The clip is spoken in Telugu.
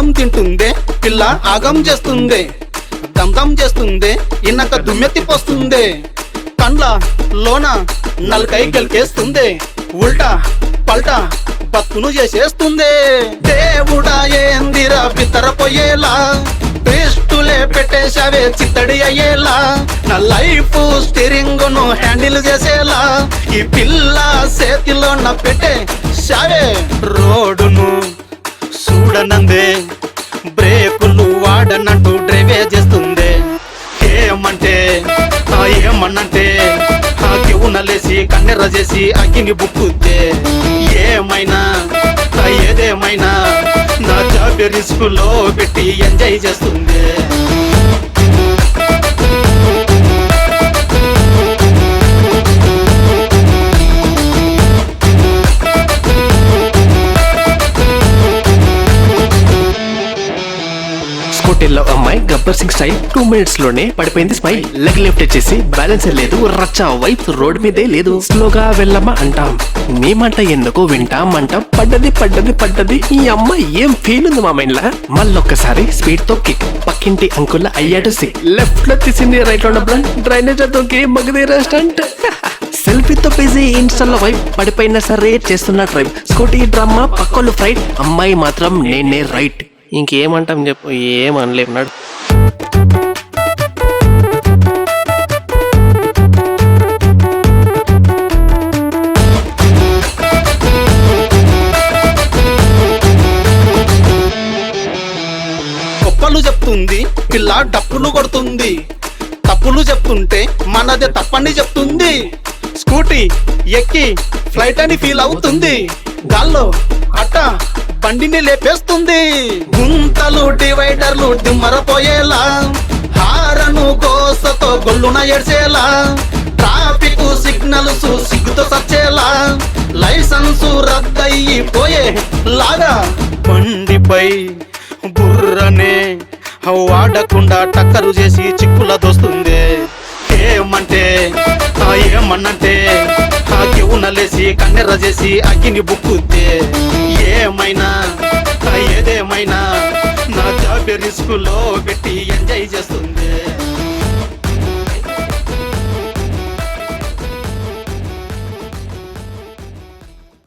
అన్నం తింటుందే పిల్ల ఆగం చేస్తుందే, దమ్ చేస్తుందే ఇన్నక దుమ్మెత్తి పోస్తుందే, కండ్ల లోన నల్కై గెలికేస్తుందే, ఉల్టా పల్టా బతుకును చేసేస్తుందే. దేవుడా ఏందిరా బిత్తరపోయేలా, పేస్టులే పెట్టేశావే చిత్తడి అయ్యేలా, నా లైఫ్ స్టీరింగ్ ను హ్యాండిల్ చేసేలా ఈ పిల్ల చేతిలో నా పెట్టే షావే. రోడ్డును చూడనందే, బ్రేకులు వాడనంటూ డ్రైవే చేస్తుందే, ఏమంటే ఏమన్నంటే కెవునలేసి కన్నెర్ర చేసి అగ్గిని బుక్కుద్దే. ఏమైనా ఏదేమైనా నా జాబ్ రిస్క్ లో పెట్టి ఎంజాయ్ చేస్తుంది. స్కూటీలో అమ్మాయి గబ్బర్ సింగ్ స్టైల్ 2 minutes లోనే పడిపోయింది స్మైల్. లెగ్ లిఫ్ట్ చేసి బ్యాలెన్స్ లేదు, రచ్చా వైఫ్ రోడ్ మీదే లేదు. స్లోగా వెళ్ళమ్మా అంటాం, నీ మాట ఎందుకు వింటాం అంటాం. పడ్డది ఈ అమ్మాయి ఏం ఫీల్ ఉంది మా మైండ్ లా. మళ్ళొక్కసారి స్పీడ్ తో కిక్, పక్కింటి అంకుల్ అయ్యాడు సి, లెఫ్ట్ లో తీసింది రైట్ లో బ్లంట్, డ్రైనేజ్ తోకి మగది రెస్టారెంట్. సెల్ఫీతో బిజీ, ఇన్స్టాల్లో వైఫ్, పడిపోయినా సరే చేస్తున్న డ్రైవ్. స్కూటీ డ్రామా పక్కలు ఫ్రైట్, అమ్మాయి మాత్రం నేనే రైట్. ఇంకేమంటాం చెప్పు, ఏమనలేకున్నాడు. గొప్పలు చెప్తుంది పిల్ల డప్పులు కొడుతుంది, తప్పులు చెప్తుంటే మనదే తప్పని చెప్తుంది. స్కూటీ ఎక్కి ఫ్లైట్ అని ఫీల్ అవుతుంది, గాల్లో అట్ట బండిని లేపేస్తుంది. గుంతలు డివైడర్లు దిమ్మరపోయేలా, హారను కోసతో గొల్లున ఏడ్చేలా, ట్రాఫిక్ సిగ్నల్స్ సిగ్గుతో సచ్చేలా, లైసెన్సు రద్దయి పోయే లాగా బండిపై బుర్రనే వాడకుండా టక్కరు చేసి చిక్కుల దోస్తుంది. ఏమంటే ఏమన్నంటే కెవునలేసి కన్నెర్ర చేసి అగ్గిని బుక్కుద్దే. ఏమైనా ఏదేమైనా నా జాబ్ రిస్క్ లో పెట్టి ఎంజాయ్ చేస్తుంది.